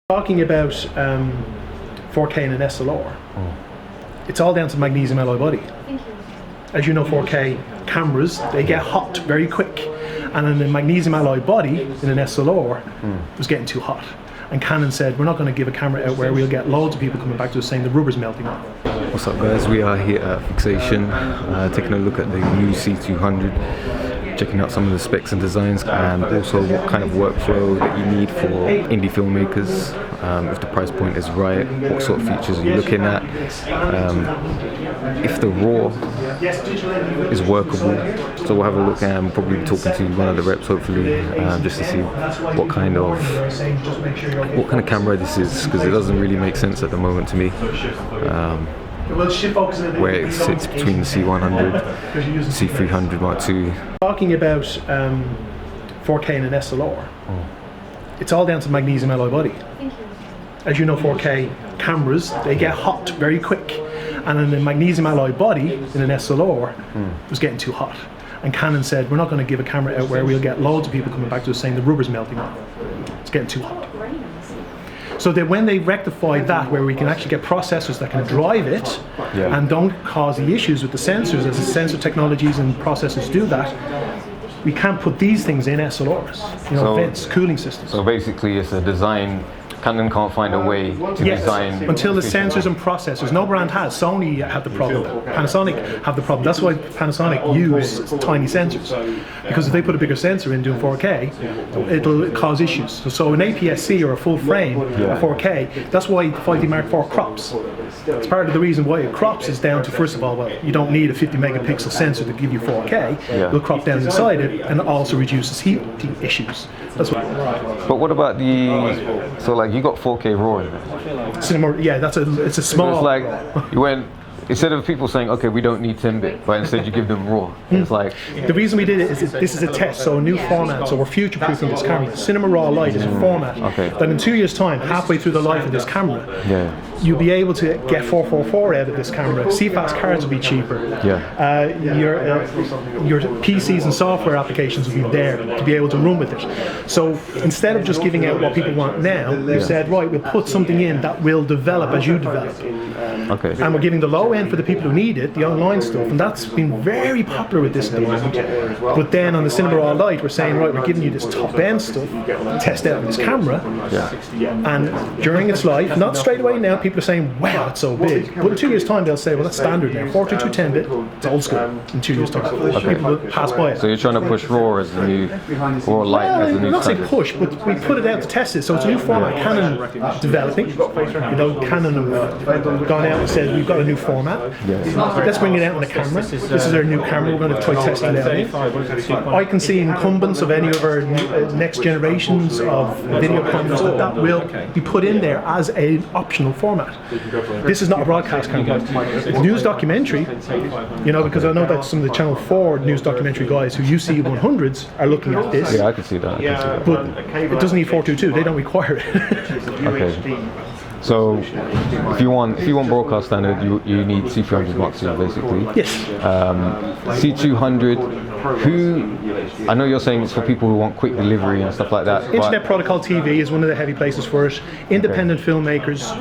Talking about 4K and an SLR, it's all down to magnesium alloy body. As you know, 4K cameras, they get hot very quick, and then the magnesium alloy body in an SLR was getting too hot. And Canon said, we're not going to give a camera out where we'll get loads of people coming back to us saying the rubber's melting off. What's up guys, we are here at Fixation, taking a look at the new C200, checking out some of the specs and designs, and also what kind of workflow that you need for indie filmmakers, if the price point is right, what sort of features are you looking at, if the RAW is workable. So we'll have a look and probably be talking to one of the reps hopefully, just to see what kind of camera this is, because it doesn't really make sense at the moment to me. Where it sits between the C100, C300 Mark II. Talking about 4K and an SLR, it's all down to magnesium alloy body. As you know, 4K cameras, they get hot very quick, and then the magnesium alloy body in an SLR was getting too hot. And Canon said, we're not going to give a camera out where we'll get loads of people coming back to us saying the rubber's melting off. It's getting too hot. So that when they rectified that, where we can actually get processors that can drive it and don't cause the issues with the sensors, as the sensor technologies and processors do that, we can't put these things in SLRs, vents, cooling systems. So basically it's a design. Canon can't find a way to design until the sensors and processors. No brand has. Sony have the problem. Panasonic have the problem. That's why Panasonic use tiny sensors, because if they put a bigger sensor in doing 4K, it'll cause issues. So an APS-C or a full frame of 4K, that's why 5D Mark IV crops. It's part of the reason why it crops is down to, first of all, well, you don't need a 50 megapixel sensor to give you 4K. It'll crop down inside it, and it also reduces heat issues. That's what. But what about so like you got 4K RAW in there? Cinema, yeah, it's a small. So it's like you went, instead of people saying, okay, we don't need 10-bit, but instead you give them RAW. It's like, the reason we did it is this is a test, so a new format, so we're future-proofing this camera. Cinema Raw Lite is a format that in 2 years' time, halfway through the life of this camera, you'll be able to get 444 out of this camera. CFast cards will be cheaper. Your PCs and software applications will be there to be able to run with it. So instead of just giving out what people want now, we've said, right, we'll put something in that will develop as you develop. And we're giving the low end for the people who need it, the online stuff, and that's been very popular with this thing. But then on the Cinema Raw Lite, we're saying, right, we're giving you this top end stuff, test out with this camera, and during its life, not straight away now, people are saying, wow, it's so big. But in 2 years' time, they'll say, well, that's standard now. 422 10-bit, it's old school in 2 years' time. People will pass by it. So you're trying to push RAW as the new, RAW Lite as the new not say standard. push, but we put it out to test it. So it's a new format. Canon developing. Canon have gone out and said, we've got a new format. Let's bring it out on a camera. This is our new camera. We're going to try testing it out. I can see incumbents of any of our next generations of video cameras that will be put in there as an optional format. This is not a broadcast camera. It's news documentary, because I know that some of the Channel 4 news documentary guys who use C100s are looking at this. Yeah, I can see that. But it doesn't need 422. They don't require it. Okay. So if you want broadcast standard, you need C300 Mark II basically. Yes. C200. I know you're saying it's for people who want quick delivery and stuff like that. Internet Protocol TV is one of the heavy places for it. Independent filmmakers,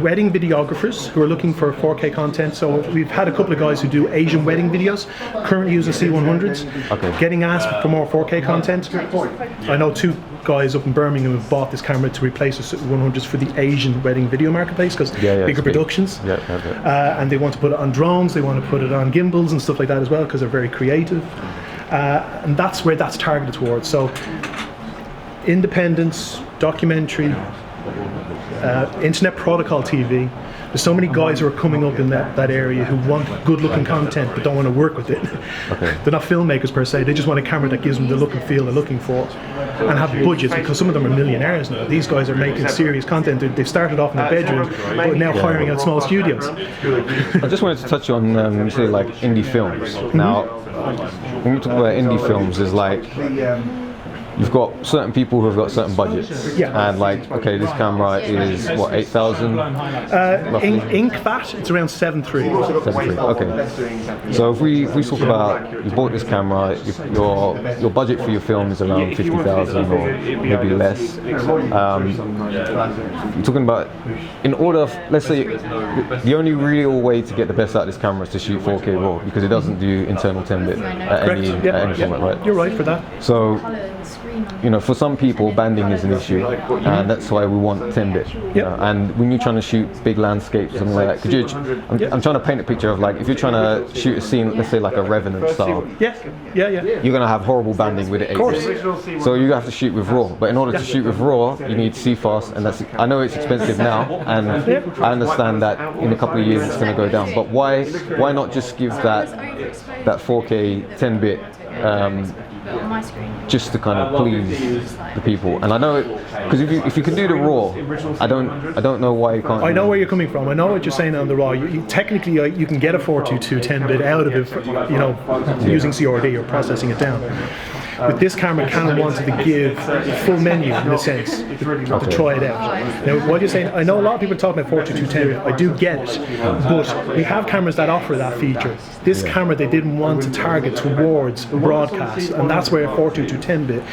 wedding videographers who are looking for 4K content. So we've had a couple of guys who do Asian wedding videos, currently using C100s, getting asked for more 4K content. I know 2 guys up in Birmingham have bought this camera to replace the C100s for the Asian wedding video marketplace, because bigger productions. And they want to put it on drones, they want to put it on gimbals and stuff like that as well, because they're very creative. And that's where that's targeted towards. So independence, documentary, Internet Protocol TV. There's so many guys who are coming up in that area who want good looking content but don't want to work with it. They're not filmmakers per se, they just want a camera that gives them the look and feel they're looking for, and have budgets, because some of them are millionaires now. These guys are making serious content. They've started off in their bedroom but now hiring out small studios. I just wanted to touch on say like indie films. Now when we talk about indie films, is like you've got certain people who have got certain budgets. Yeah. And like, okay, this camera is what, 8,000? Ink that, it's around 7.3. 7.3. Okay. So if we talk about, you bought this camera, your budget for your film is around 50,000 or maybe less. You're talking about, in order, let's say, the only real way to get the best out of this camera is to shoot 4K RAW, because it doesn't do internal 10-bit at any format, right? You're right for that. So, you know, for some people, banding is an issue, and that's why we want 10-bit. And when you're trying to shoot big landscapes, something like that, I'm trying to paint a picture of, like, if you're trying to shoot a scene, let's say like a Revenant style, you're going to have horrible banding with it. Of course. So you have to shoot with RAW, but in order to shoot with RAW, you need CFast, and that's, I know it's expensive now, and I understand that in a couple of years it's going to go down, but why not just give that 4K 10-bit just to kind of please the people? And I know, because if you can do the RAW, I don't know why you can't. I know where you're coming from. I know what you're saying on the RAW. Technically, you can get a 422 10-bit out of it, you know, using CRD or processing it down. With this camera, Canon wanted to give a full menu, in a sense, to try it out. Now, what you're saying, I know a lot of people talk about 422 10-bit. I do get it, but we have cameras that offer that feature. This camera, they didn't want to target towards broadcast, and that's where 422 10-bit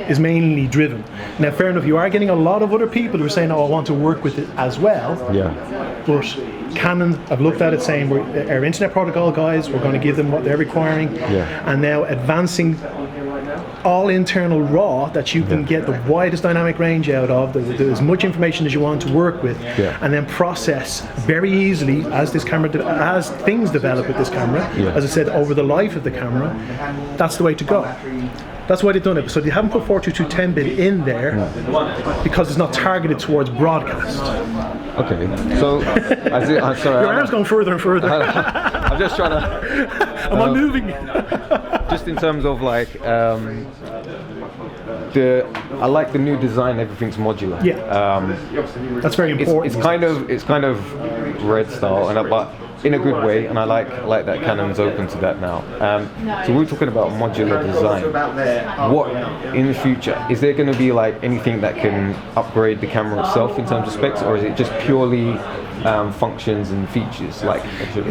is mainly driven. Now, fair enough, you are getting a lot of other people who are saying, "Oh, I want to work with it as well." But Canon have looked at it saying, our internet protocol guys, we're going to give them what they're requiring, and now advancing all internal RAW that you can get the widest dynamic range out of, as much information as you want to work with, and then process very easily as this camera, as things develop with this camera, as I said, over the life of the camera. That's the way to go. That's why they've done it. So they haven't put 422 10-bit in there because it's not targeted towards broadcast. Okay, so I'm sorry. Your arm's going further and further. I'm just trying to. Am I moving? Just in terms of like, I like the new design. Everything's modular. That's very important. It's kind of red style, but in a good way, and I like that Canon's open to that now. So we're talking about modular design. What in the future, is there going to be like anything that can upgrade the camera itself in terms of specs, or is it just purely functions and features? Like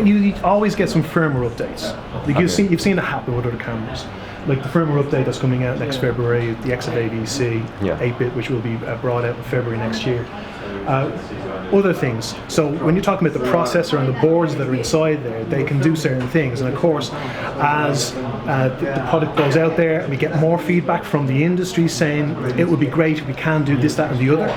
you always get some firmware updates. Like you've seen it happen with other cameras. Like the firmware update that's coming out next February, the XF8EC 8-bit, which will be brought out in February next year. Other things. So when you're talking about the processor and the boards that are inside there, they can do certain things. And of course, as the product goes out there and we get more feedback from the industry saying it would be great if we can do this, that and the other,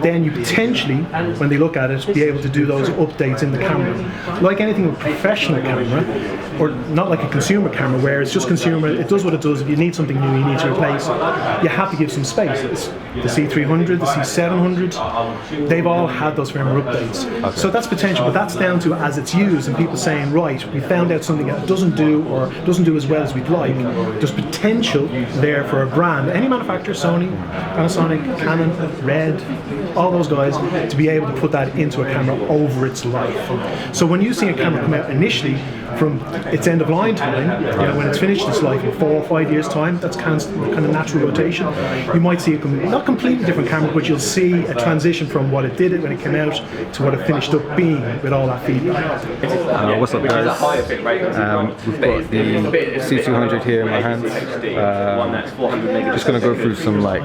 then you potentially, when they look at it, be able to do those updates in the camera. Like anything with a professional camera, or not like a consumer camera where it's just consumer, it does what it does. If you need something new, you need to replace it, you have to give some space. The C300, the C700, they've all had those firmware updates. So that's potential, but that's down to as it's used and people saying, right, we found out something that doesn't do or doesn't do as well as we'd like. There's potential there for a brand, any manufacturer, Sony, Panasonic, Canon, Red, all those guys, to be able to put that into a camera over its life. So when you see a camera come out initially from its end of line time, you know, when it's finished its life in 4 or 5 years time, that's kind of natural rotation. You might see a not completely different camera, but you'll see a transition from what it did when it came out to what it finished up being with all that feedback. What's up, guys? We've got the C200 here in my hands. Just going to go through some like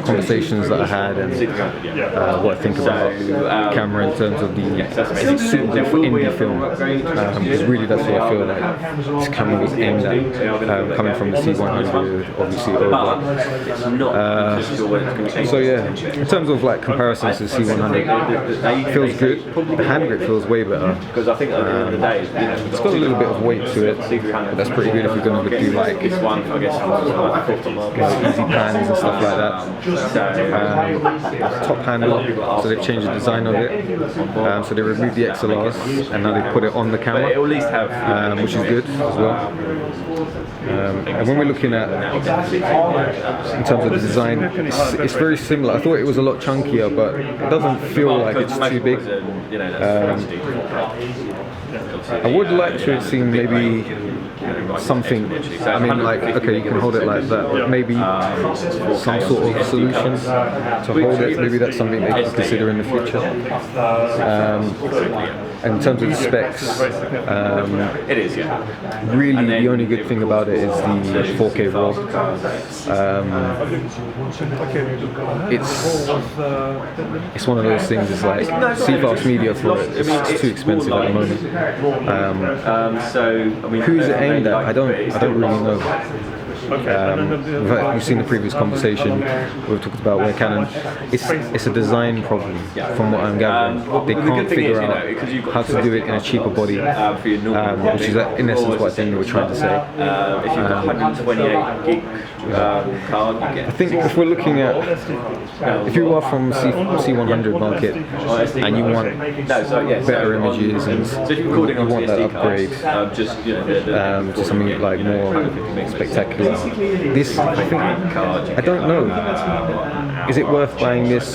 conversations that I had and what I think about the camera in terms of the suitable for indie film. Because really that's what I feel like this camera was aimed at, coming from the C100, obviously over. So yeah, in terms of like comparisons to the C100, it feels good. The hand grip feels way better. It's got a little bit of weight to it, but that's pretty good if you're going to do like easy pans and stuff like that. Top handle, so they've changed the design of it. So they removed the XLRs and now they put it on the camera, which is good as well. And when we're looking at, in terms of the design, it's very similar. I thought it was a lot chunkier, but it doesn't feel like it's too big. I would like to have seen maybe something. I mean, like, okay, you can hold it like that, but maybe some sort of solution to hold it. Maybe that's something they could consider in the future. And in terms of the specs, really the only good thing about it is the 4K RAW. It's one of those things. It's like CFast media for it. It's too expensive at the moment. Who is it aimed at? I don't really know. We've seen the previous conversation. We've talked about where Canon. It's a design problem, from what I'm gathering. They can't figure out how to do it in a cheaper body, which is in essence what I think they were trying to say. If you've got 128 gig card, you get. I think if we're looking at, if you are from C100 market and you want better images and you want that upgrade to something like more spectacular. This, I don't know. Is it worth buying this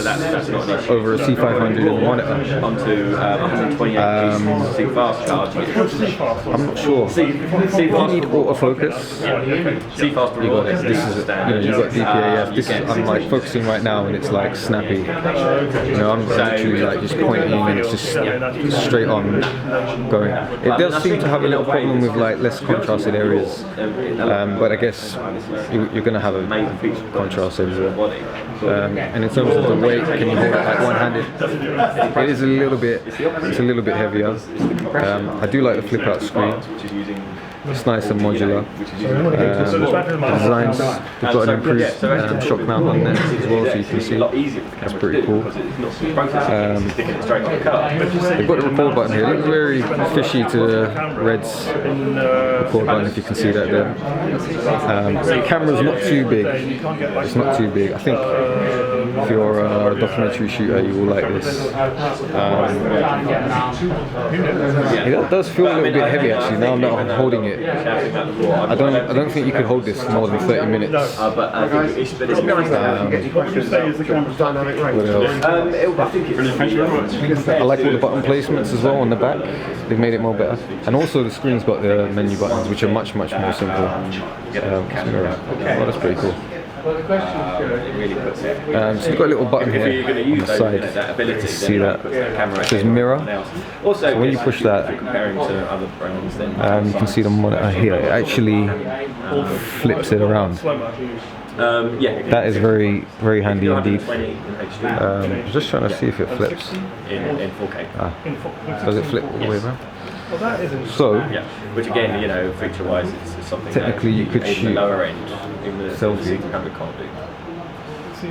over a C500 monitor? Onto 128 C-fast card. I'm not sure. Do you need autofocus? C-fast You got it. This is you've got DPAF. This is, I'm like focusing right now and it's like snappy. I'm literally like just pointing and it's just straight on going. It does seem to have a little problem with like less contrasted areas, but I guess you're going to have a contrast everywhere. And in terms of the weight, can you hold it like one-handed? It is a little bit. It's a little bit heavier. I do like the flip-out screen. It's nice and modular. Designs, they've got an improved shock mount on there as well, so you can see. That's pretty cool. They've got the record button here. It looks very fishy to the Red's record button, if you can see that there. The camera's not too big. It's not too big. I think if you're a documentary shooter, you will like this. It does feel a little bit heavy actually. Now that I'm holding it, I don't think you could hold this more than 30 minutes. But I think it's nice. What would you say is the camera's dynamic range? I like all the button placements as well on the back. They've made it more better. And also the screen's got the menu buttons, which are much more simple. So that's pretty cool. So you've got a little button here on the side to see that. It says mirror. So when you push that, you can see the monitor here. It actually flips it around. That is very, very handy indeed. I'm just trying to see if it flips. In 4K. Does it flip all the way around? So, which again, feature-wise, it's something technically you could shoot lower end, even the selfie. camera can't do. So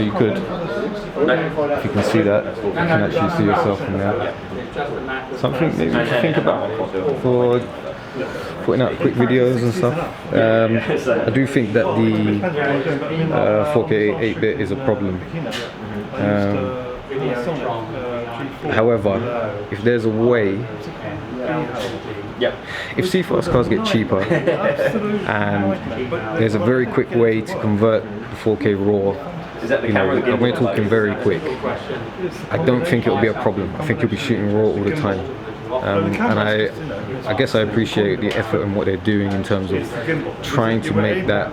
you could, if you can see that, you can actually see yourself from there. Something maybe to think about for putting out quick videos and stuff. I do think that the 4K 8-bit is a problem. However, if there's a way, if CFast cars get cheaper and there's a very quick way to convert the 4K RAW, and we're talking very quick, I don't think it'll be a problem. I think you'll be shooting RAW all the time. And I guess I appreciate the effort and what they're doing in terms of trying to make that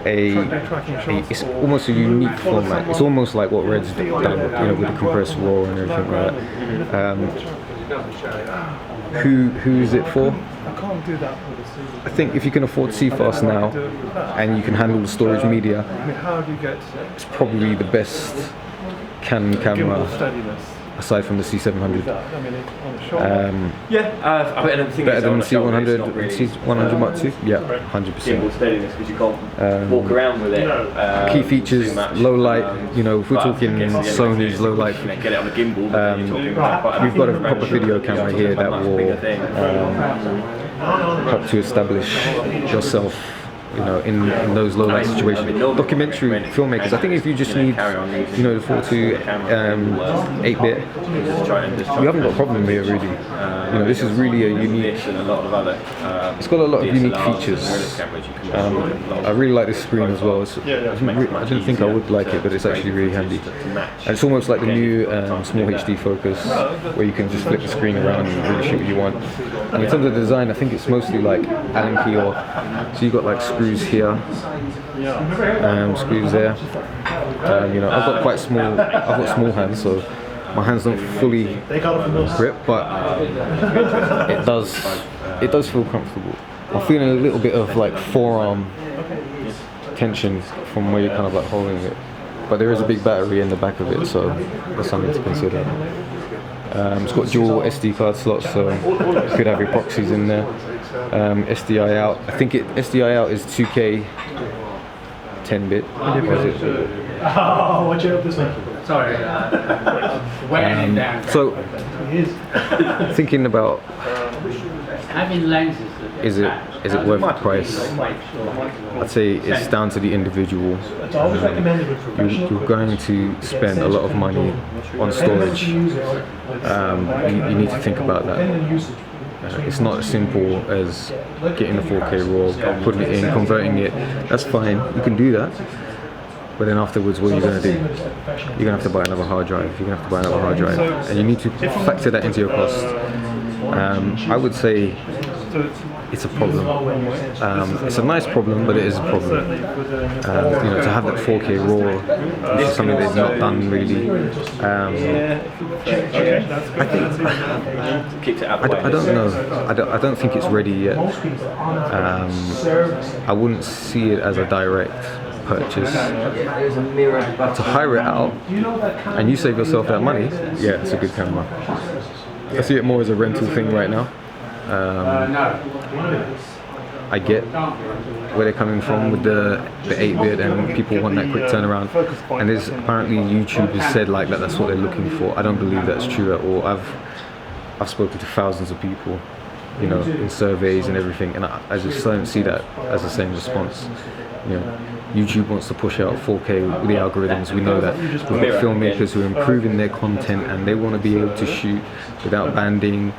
it's almost a unique format. It's almost like what Red's done, with the compressed RAW and everything like that. Who is it for? I think if you can afford CFast now and you can handle the storage media, it's probably the best Canon camera aside from the C700. I don't think better than C100 and C100 Mark II? Yeah, 100%. Steadiness, because you can't walk around with it. Key features, low light, if we're talking Sony's low light. Get it on a gimbal. We've got a proper video camera here that will help to establish yourself you know, in those low light situations. Documentary filmmakers, I think if you just need, you know, the 4:2 8-bit, you haven't got a problem here really. You know, this is really a unique. It's got a lot of unique features. I really like this screen as well. I didn't think I would like it, but it's actually really handy. And it's almost like the new small HD focus, where you can just flip the screen around and really shoot what you want. And in terms of design, I think it's mostly like Allen key or so you got like screws here, screws there. You know, I've got quite small. I've got small hands, so my hands don't fully grip, but it does feel comfortable. I'm feeling a little bit of like forearm tension from where you're kind of like holding it, but there is a big battery in the back of it, so that's something to consider. It's got dual SD card slots, so you could have your proxies in there. SDI out. I think SDI out is 2K 10-bit. Oh, watch out this one. Sorry. So, thinking about having lenses. Is it worth the price? I'd say it's down to the individual. You're going to spend a lot of money on storage. You need to think about that. It's not as simple as getting the 4K RAW, putting it in, converting it. That's fine, you can do that. But then afterwards, what are you going to do? You're going to have to buy another hard drive. You're going to have to buy another hard drive. And you need to factor that into your cost. I would say it's a problem. It's a nice problem, but it is a problem. You know, to have that 4K RAW, which is something they've not done really. I think I don't know. I don't think it's ready yet. I wouldn't see it as a direct purchase. To hire it out and you save yourself that money, yeah, it's a good camera. I see it more as a rental thing right now. I get where they're coming from with the 8-bit and people want that quick turnaround, and there's apparently YouTube has said like that's what they're looking for. I don't believe that's true at all. I've spoken to thousands of people, you know, in surveys and everything, and I just don't see that as the same response. You know, YouTube wants to push out 4K with the algorithms. We know that. We've got filmmakers who are improving their content and they want to be able to shoot without banding,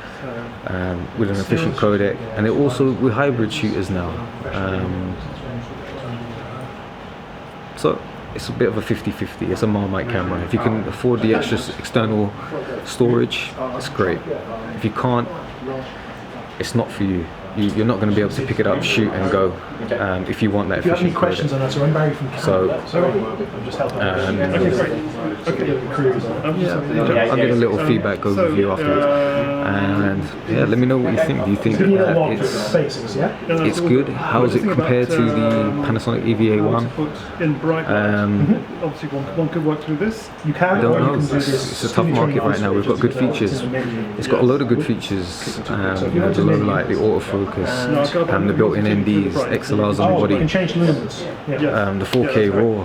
with an efficient codec, and they're also with hybrid shooters now. So it's a bit of a 50-50. It's a Marmite camera. If you can afford the extra external storage, it's great. If you can't, it's not for you. You're not going to be able to pick it up, shoot and go if you want that efficient. If you have any questions on that, so I'm Barry from Canon. I'm just helping. I'll give a little feedback overview afterwards. And yeah, let me know what you think. Do you think that it's good? How is it compared to the Panasonic EVA1? Obviously, one could work through this. You can. I don't know. It's a tough market right now. We've got good features. It's got a load of good features. You know, the low light, the autofocus, the built-in NDs, XLRs on the body. You can change lumens. The 4K RAW.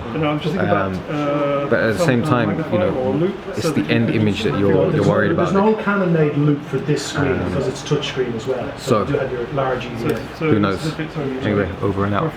But at the same time, you know, it's the end image that you're worried about. There's no Canon-made loop for this screen because it's touchscreen as well. So you do have your large EVA. who knows? Anyway, over and out.